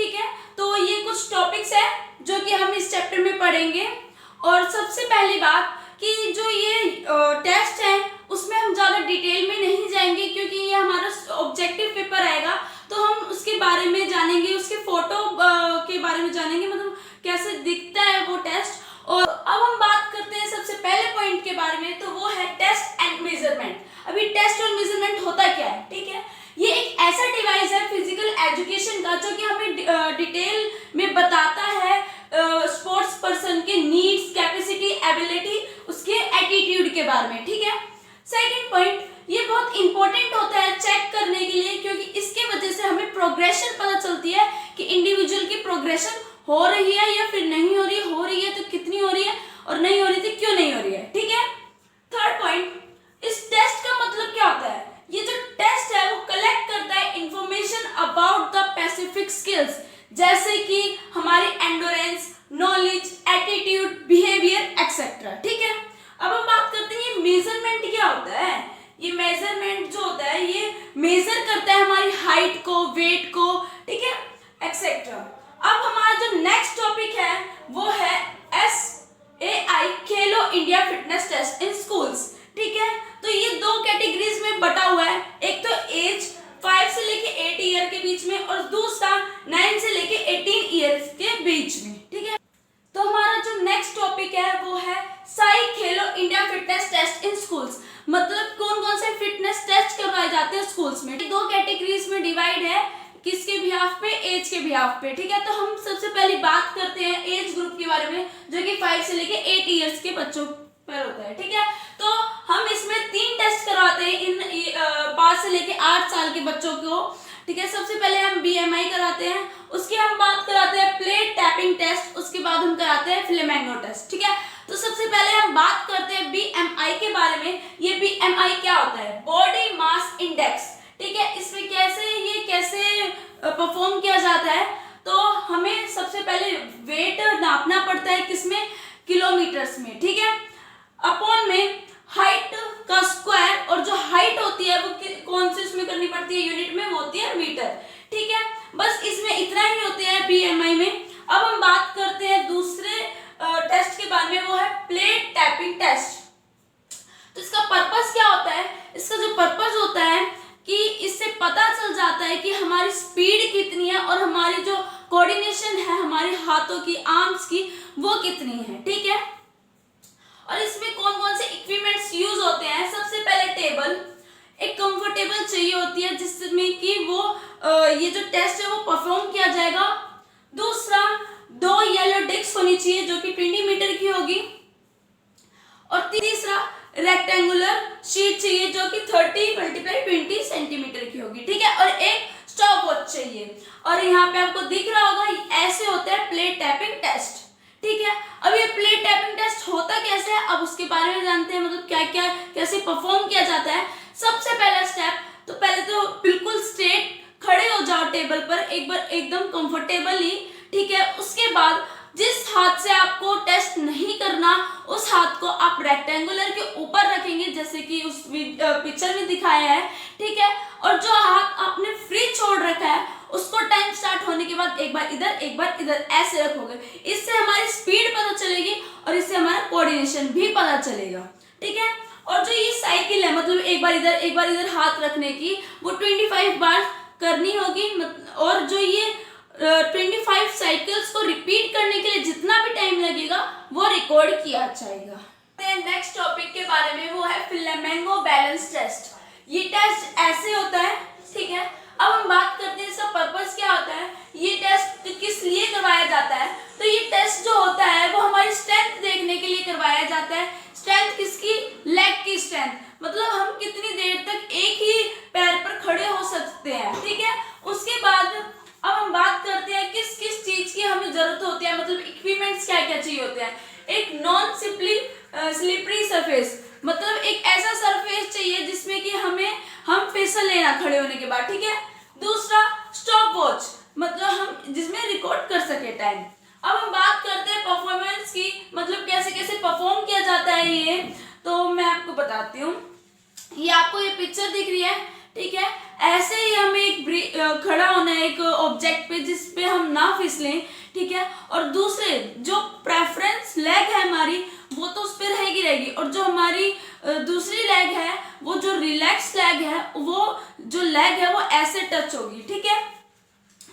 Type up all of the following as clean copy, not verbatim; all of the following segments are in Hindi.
ठीक है। तो ये कुछ टॉपिक्स है जो कि हम इस चैप्टर में पढ़ेंगे। और सबसे पहली बात कि जो ये टेस्ट है उसमें हम ज़्यादा डिटेल में नहीं जाएंगे, क्योंकि ये हमारा ऑब्जेक्टिव पेपर आएगा तो हम उसके बारे में जानेंगे, उसके फोटो के बारे में जानेंगे, मतलब कैसे दिखता है वो टेस्ट। और अब हम बात करते हैं सबसे पहले पॉइंट के बारे में, तो वो है टेस्ट एंड मेजरमेंट। अभी टेस्ट और मेजरमेंट होता क्या है, ठीक है। ये एक ऐसा डिवाइस है फिजिकल एजुकेशन का जो कि हमें डिटेल में बताता है स्पोर्ट्स पर्सन के नीड्स, कैपेसिटी, एबिलिटी, उसके एटीट्यूड के बारे में, ठीक है। सेकंड पॉइंट, ये बहुत इंपॉर्टेंट होता है चेक करने के लिए, क्योंकि इसके वजह से हमें प्रोग्रेशन पता चलती है कि इंडिविजुअल की प्रोग्रेशन हो रही है या फिर नहीं हो रही है तो कितनी हो रही है, और नहीं हो रही थी क्यों नहीं हो रही है, ठीक है। थर्ड पॉइंट, इस टेस्ट का मतलब क्या होता है। ये जो टेस्ट है वो कलेक्ट करता है information about the specific skills, जैसे कि हमारी endurance, knowledge, attitude, behaviour etcetera, ठीक है। अब हम बात करते हैं ये मेजरमेंट क्या होता है। ये मेजरमेंट जो होता है ये मेजर करता है हमारी हाइट को, वेट को, ठीक है, एक्सेट्रा। अब हमारा जो नेक्स्ट टॉपिक है वो है SAI Khelo India fitness test in schools, ठीक है। तो ये दो कैटेगरीज में बटा हुआ है, एक तो एज 5 से लेके 8 ईयर के बीच में और दूसरा 9 से लेके 18 ईयर्स के बीच में, ठीक है। तो हमारा जो नेक्स्ट टॉपिक है वो है SAI Khelo India fitness test in schools, मतलब कौन कौन से फिटनेस टेस्ट करवाए जाते हैं स्कूल्स में। दो कैटेगरीज में डिवाइड है, किसके बिहाफ पे, एज के बिहाफ पे, ठीक है। तो हम सबसे पहले बात करते हैं एज ग्रुप के बारे में, जो कि 5 से लेके 8 ईयर्स के बच्चों पर होता है, ठीक है। तो हम इसमें 3 टेस्ट करवाते हैं इन 5 से लेके 8 साल के बच्चों को, ठीक है। सबसे पहले हम BMI कराते हैं, उसकी हम बात कराते हैं प्लेट टैपिंग टेस्ट, उसके बाद हम कराते हैं फ्लेमिंगो टेस्ट, ठीक है। तो सबसे पहले हम बात करते हैं BMI के बारे में। ये BMI क्या होता है, बॉडी मास इंडेक्स, ठीक है। इसमें कैसे परफॉर्म किया जाता है, तो हमें सबसे पहले वेट नापना पड़ता है, किसमें, किलोमीटर्स में, ठीक है। अपॉन में हाइट का स्क्वायर, और जो हाइट होती है वो कौन सी उसमें करनी पड़ती है यूनिट में, वो होती है मीटर, ठीक है। बस इसमें इतना ही होते हैं BMI में। अब हम बात करते हैं दूसरे टेस्ट के बारे में, वो है प्लेट टैपिंग टेस्ट। तो इसका पर्पस क्या होता है, इसका जो पर्पस होता है कि इससे पता चल जाता है कि हमारी स्पीड कितनी है और हमारी जो कोऑर्डिनेशन है हमारे हाथों की, आर्म्स की, वो कितनी है, ठीक है। और इसमें कौन कौन से इक्विपमेंट्स यूज होते हैं। सबसे पहले टेबल, एक कंफर्टेबल चाहिए होती है जिसमें कि वो ये जो टेस्ट है वो परफॉर्म किया जाएगा। दूसरा, 2 येलो डिस्क होनी चाहिए जो कि 20 मीटर की होगी। और तीसरा, रेक्टेंगुलर शीट चाहिए जो कि 30 × 20 सेंटीमीटर की होगी, ठीक है। और एक स्टॉप वॉच चाहिए। और यहाँ पे आपको दिख रहा होगा ऐसे होता है प्लेट टैपिंग टेस्ट, ठीक है। अब ये प्लेट टैपिंग टेस्ट होता कैसे है, अब उसके बारे में जानते हैं, मतलब क्या क्या कैसे परफॉर्म किया जाता है। सबसे पहला स्टेप, तो पहले तो बिल्कुल स्ट्रेट खड़े हो जाओ टेबल पर, एक बार एकदम कंफर्टेबली, ठीक है। उसके बाद जिस हाथ से आपको टेस्ट नहीं करना उस हाथ को आप रेक्टेंगुलर के ऊपर रखेंगे, जैसे कि उस पिक्चर में दिखाया है, ठीक है। और जो हाथ आपने फ्री छोड़ रखा है उसको टाइम स्टार्ट होने के बाद एक बार इधर ऐसे रखोगे। इससे हमारी स्पीड पता चलेगी और इससे हमारा कोऑर्डिनेशन भी पता चलेगा, ठीक है। और जो ये साइकिल है, मतलब एक बार इधर हाथ रखने की, वो 25 बार करनी होगी। और जो ये 25 साइकिल्स को रिपीट करने के लिए जितना भी टाइम लगेगा वो रिकॉर्ड किया जाएगा। नेक्स्ट टॉपिक के बारे में, वो है फ्लेमिंगो बैलेंस टेस्ट। ये टेस्ट ऐसे होता है, ठीक है। अब हम बात करते हैं इसका पर्पस क्या होता है, ये टेस्ट किस लिए करवाया जाता है। तो ये टेस्ट जो होता है वो हमारी स्ट्रेंथ देखने के लिए करवाया जाता है। स्ट्रेंथ किसकी, लेग की स्ट्रेंथ, मतलब हम कितनी देर तक एक ही पैर पर खड़े हो सकते हैं, ठीक है। उसके बाद अब हम बात करते हैं किस किस चीज की हमें जरूरत होती है, मतलब इक्विपमेंट्स क्या क्या चाहिए होते हैं। एक नॉन स्लिपरी सरफेस, मतलब एक ऐसा सरफेस चाहिए जिसमें कि हम फिसल लेना खड़े होने के बाद, ठीक है। दूसरा, स्टॉप वॉच, मतलब हम जिसमें रिकॉर्ड कर सके टाइम। अब हम बात करते हैं परफॉर्मेंस की, मतलब कैसे कैसे परफॉर्म किया जाता है ये, तो मैं आपको बताती हूँ। ये आपको ये पिक्चर दिख रही है, ठीक है। ऐसे ही हमें खड़ा होना है एक ऑब्जेक्ट पे जिस पे हम ना फिसलें, ठीक है। और दूसरे जो प्रेफरेंस लेग है हमारी वो तो उस पर रहेगी, और जो हमारी दूसरी लेग है वो जो रिलैक्स लेग है वो जो लेग है वो ऐसे टच होगी, ठीक है।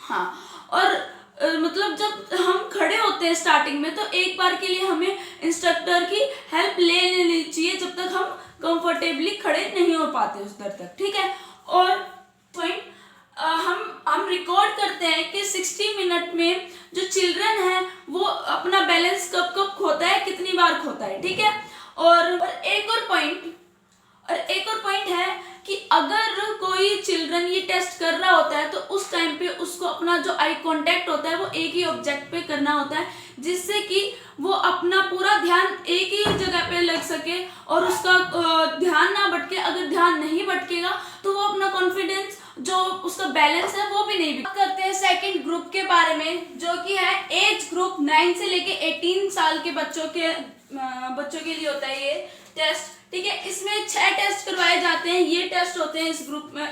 हाँ, और मतलब जब हम खड़े होते हैं स्टार्टिंग में तो एक बार के लिए हमें इंस्ट्रक्टर की हेल्प ले लेनी चाहिए जब तक हम कंफर्टेबली खड़े नहीं हो पाते उस दर तक, ठीक है। और पॉइंट हम रिकॉर्ड करते हैं कि 60 मिनट में जो चिल्ड्रन है वो अपना बैलेंस कब कब खोता है, कितनी बार खोता है, ठीक है। और एक और पॉइंट है कि अगर कोई चिल्ड्रन ये टेस्ट कर रहा होता है तो उस टाइम पे उसको अपना जो आई कांटेक्ट होता है वो एक ही ऑब्जेक्ट पे करना होता है, जिससे कि वो अपना पूरा ध्यान एक ही जगह पे लग सके और उसका ध्यान ना भटके। अगर ध्यान नहीं भटकेगा तो वो अपना कॉन्फिडेंस जो उसका बैलेंस है वो भी नहीं। बात करते हैं सेकंड ग्रुप के बारे में, जो कि है एज ग्रुप 9 से लेके 18 साल के बच्चों के लिए होता है ये टेस्ट, ठीक है। इसमें 6 टेस्ट करवाए जाते हैं, ये टेस्ट होते हैं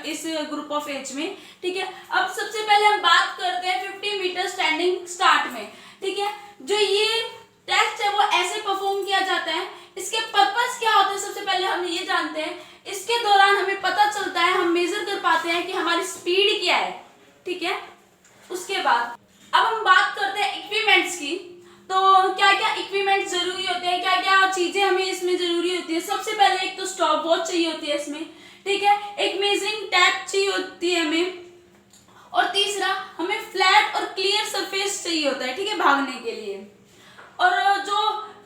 इस ग्रुप ऑफ एज में, ठीक है। अब सबसे पहले हम बात करते हैं 50 मीटर स्टैंडिंग स्टार्ट में, ठीक है। जो ये टेस्ट है वो ऐसे परफॉर्म किया जाता है। इसके पर्पस क्या होता है सबसे पहले हम ये जानते हैं। इसके दौरान हमें पता चलता है, हम मेजर कर पाते हैं कि हमारी स्पीड क्या है, ठीक है। उसके बाद अब हम बात करते हैं इक्विपमेंट्स की। तो क्या क्या इक्विपमेंट जरूरी होते हैं, क्या क्या चीजें हमें इसमें जरूरी होती है। सबसे पहले एक तो स्टॉप वॉच चाहिए होती है इसमें, ठीक है। एक मेजरिंग टैप चाहिए होती है हमें, और तीसरा हमें फ्लैट और क्लियर सरफेस चाहिए होता है, ठीक है, भागने के लिए। और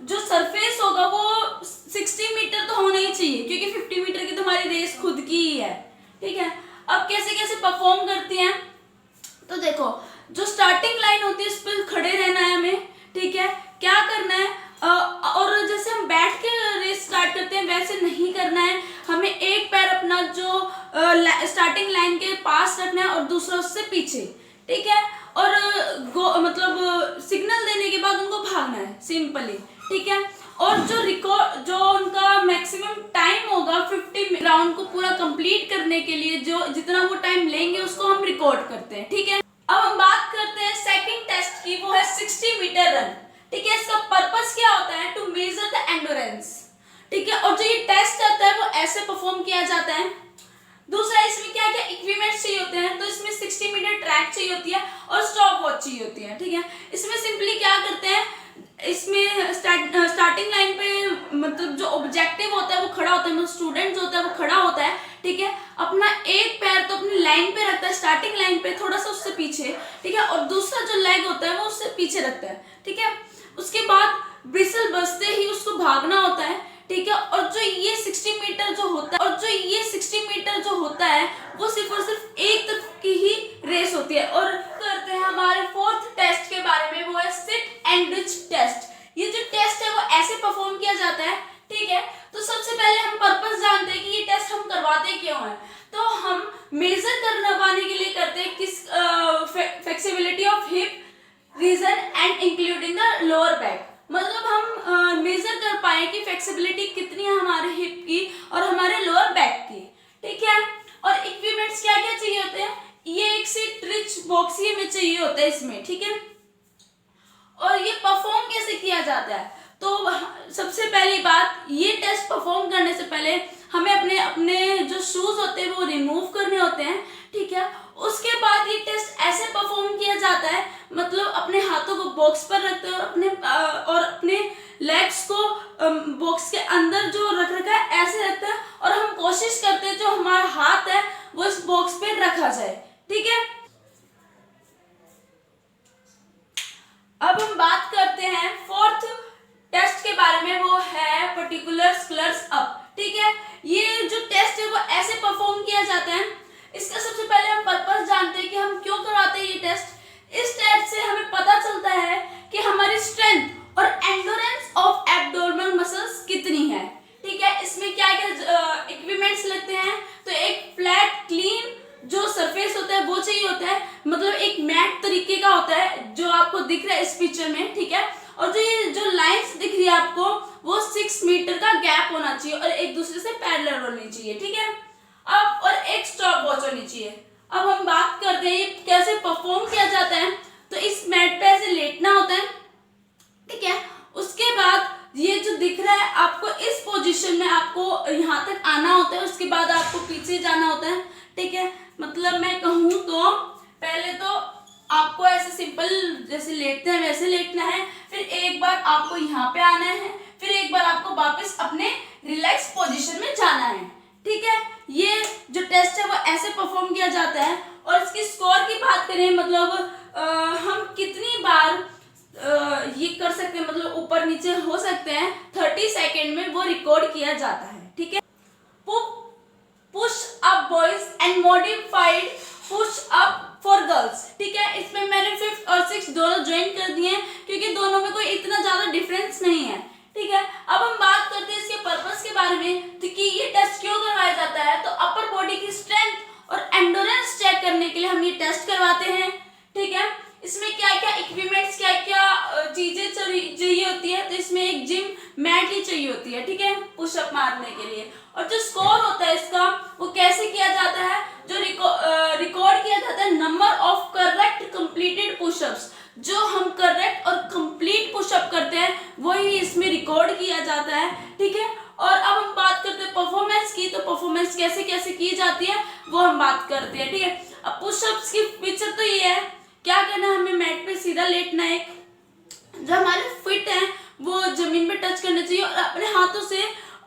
जो सरफेस होगा वो 60 मीटर तो होना ही चाहिए, क्योंकि 50 मीटर की तो हमारी रेस खुद की ही है, ठीक है। अब कैसे कैसे परफॉर्म करती हैं, तो देखो जो स्टार्टिंग लाइन होती है उस पर खड़े रहना है हमें, ठीक है। क्या करना है, और जैसे हम बैठ के रेस स्टार्ट करते हैं वैसे नहीं करना है। हमें एक पैर अपना जो स्टार्टिंग लाइन के पास रखना है और दूसरा उससे पीछे, ठीक है। और मतलब सिग्नल देने के बाद उनको भागना है सिंपली, ठीक है। और जो उनका मैक्सिमम टाइम होगा 50 राउंड को पूरा कंप्लीट करने के लिए, जो जितना वो टाइम लेंगे उसको हम रिकॉर्ड करते हैं, ठीक है। अब हम बात करते हैं सेकंड टेस्ट की, वो है 60 मीटर रन, ठीक है। इसका पर्पस क्या होता है, टू मेजर द एंडोरेंस, ठीक है। और जो ये टेस्ट आता है वो ऐसे परफॉर्म किया जाता है। दूसरा इसमें क्या क्या इक्विपमेंट्स चाहिए होते हैं, तो इसमें 60 मीटर ट्रैक चाहिए होती है और स्टॉप वॉच चाहिए होती है, ठीक है। इसमें सिंपली क्या करते हैं, इसमें स्टार्टिंग लाइन पे मतलब जो ऑब्जेक्टिव होता है वो खड़ा होता है, मतलब स्टूडेंट जो होता है वो खड़ा होता है, ठीक है। अपना एक पैर तो अपनी लाइन पे रखता है, स्टार्टिंग लाइन पे थोड़ा सा उससे पीछे, ठीक है। और दूसरा जो लेग होता है वो उससे पीछे रखता है, ठीक है। उसके बाद ब्रिसल बजते ही उसको भागना होता है, ठीक है। और जो ये 60 मीटर जो होता है वो सिर्फ और सिर्फ एक तरफ की ही रेस होती है। और करते हैं हमारे फोर्थ टेस्ट के बारे में, वो है सिट एंड रिच टेस्ट। ये जो टेस्ट है वो ऐसे परफॉर्म किया जाता है, ठीक है। तो सबसे पहले हम पर्पस जानते हैं कि ये टेस्ट हम करवाते क्यों हैं। तो हम मेजर करवाने के लिए करते हैं किस flexibility of hip region and including the lower back, मतलब हम मेजर कर पाए कि फ्लेक्सिबिलिटी कितनी है हमारे हिप की और हमारे लोअर बैक की, ठीक है। और इक्विपमेंट्स क्या क्या चाहिए होते हैं, ये एक सीट रिच बॉक्स ये में चाहिए होता है इसमें, ठीक है। और ये परफॉर्म कैसे किया जाता है, तो सबसे पहली बात, ये टेस्ट परफॉर्म करने से पहले हमें अपने जो शूज होते हैं वो रिमूव करने होते हैं, ठीक है। उसके बाद ये टेस्ट ऐसे परफॉर्म किया जाता है, मतलब अपने हाथों को बॉक्स पर रखते हैं और अपने लेग्स को बॉक्स के अंदर जो रख रखा है ऐसे रखते हैं, और हम कोशिश करते हैं जो हमारा हाथ है वो इस बॉक्स पे रखा जाए, ठीक है। अब हम बात करते हैं फोर्थ टेस्ट के बारे में, वो है पर्टिकुलर स्कलर्स अप, ठीक है। ये जो टेस्ट है वो ऐसे परफॉर्म किया जाता है। इसका सबसे पहले हम पर्पस जानते हैं कि हम क्यों करवाते हैं ये टेस्ट। इस टेस्ट से हमें पता चलता है कि हमारी स्ट्रेंथ और एंडोरेंस ऑफ एब्डोमिनल मसल्स कितनी है, ठीक है। इसमें क्या क्या इक्विपमेंट्स लगते हैं, तो एक फ्लैट क्लीन जो सरफेस होता है वो चाहिए होता है, मतलब एक मैट तरीके का होता है जो आपको दिख रहा है इस पिक्चर में, ठीक है। और जो लाइंस दिख रही है आपको वो 6 मीटर का गैप होना चाहिए और एक दूसरे से पैरेलल होनी चाहिए, ठीक है। अब और एक स्टॉप वॉच होनी चाहिए। अब हम बात करते हैं ये कैसे परफॉर्म किया जाता है। तो इस मैट पे ऐसे लेटना होता है, ठीक है। उसके बाद ये जो दिख रहा है आपको, इस पोजीशन में आपको यहाँ तक आना होता है, उसके बाद आपको पीछे जाना होता है, ठीक है। मतलब मैं कहूँ तो पहले तो आपको ऐसे सिंपल जैसे लेटते हैं वैसे लेटना है, फिर एक बार आपको यहाँ पे आना है, फिर एक बार आपको वापस अपने रिलैक्स पोजीशन में जाना है, ठीक है। ये जो टेस्ट है वो ऐसे परफॉर्म किया जाता है। और इसकी स्कोर की बात करें, मतलब हम कितनी बार ये कर सकते हैं, मतलब ऊपर नीचे हो सकते हैं, 30 सेकेंड में वो रिकॉर्ड किया जाता है, ठीक है। Push up boys and modified push up for girls, ठीक है। इसमें मैंने 5th और 6th दोनों ज्वाइन कर दिए हैं क्योंकि दोनों में कोई इतना ज्यादा डिफरेंस नहीं है, ठीक है। अब हम बात करते हैं इसके पर्पस के बारे में, तो कि ये टेस्ट क्यों करवाया जाता है। तो अपर बॉडी की स्ट्रेंथ और एंडोरेंस चेक करने के लिए हम ये टेस्ट करवाते हैं, ठीक है। इसमें क्या क्या इक्विपमेंट्स, क्या क्या चीजें चाहिए होती है। तो इसमें एक जिम मैट ही चाहिए होती है, ठीक है, पुशअप मारने के लिए। और जो स्कोर होता है इसका, वो कैसे किया जाता है, जो रिकॉर्ड किया जाता है number of correct completed pushups. जो हम करेक्ट और कंप्लीट पुशअप करते हैं वही इसमें रिकॉर्ड किया जाता है, ठीक है। और अब हम बात करते हैं परफॉर्मेंस की। तो परफॉर्मेंस कैसे कैसे की जाती है वो हम बात करते हैं, ठीक है। अब पुशअप्स की पिक्चर तो ये है, क्या करना है, हमें मैट पे सीधा लेटना है, जो हमारे फिट है वो जमीन पे टच करना चाहिए और अपने हाथों से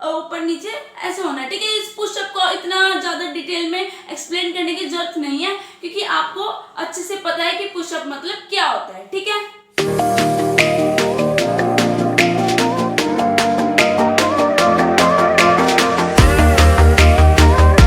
ऊपर नीचे ऐसे होना है, ठीक है। इस पुशअप को इतना ज्यादा डिटेल में एक्सप्लेन करने की जरूरत नहीं है क्योंकि आपको अच्छे से पता है कि पुशअप मतलब क्या होता है,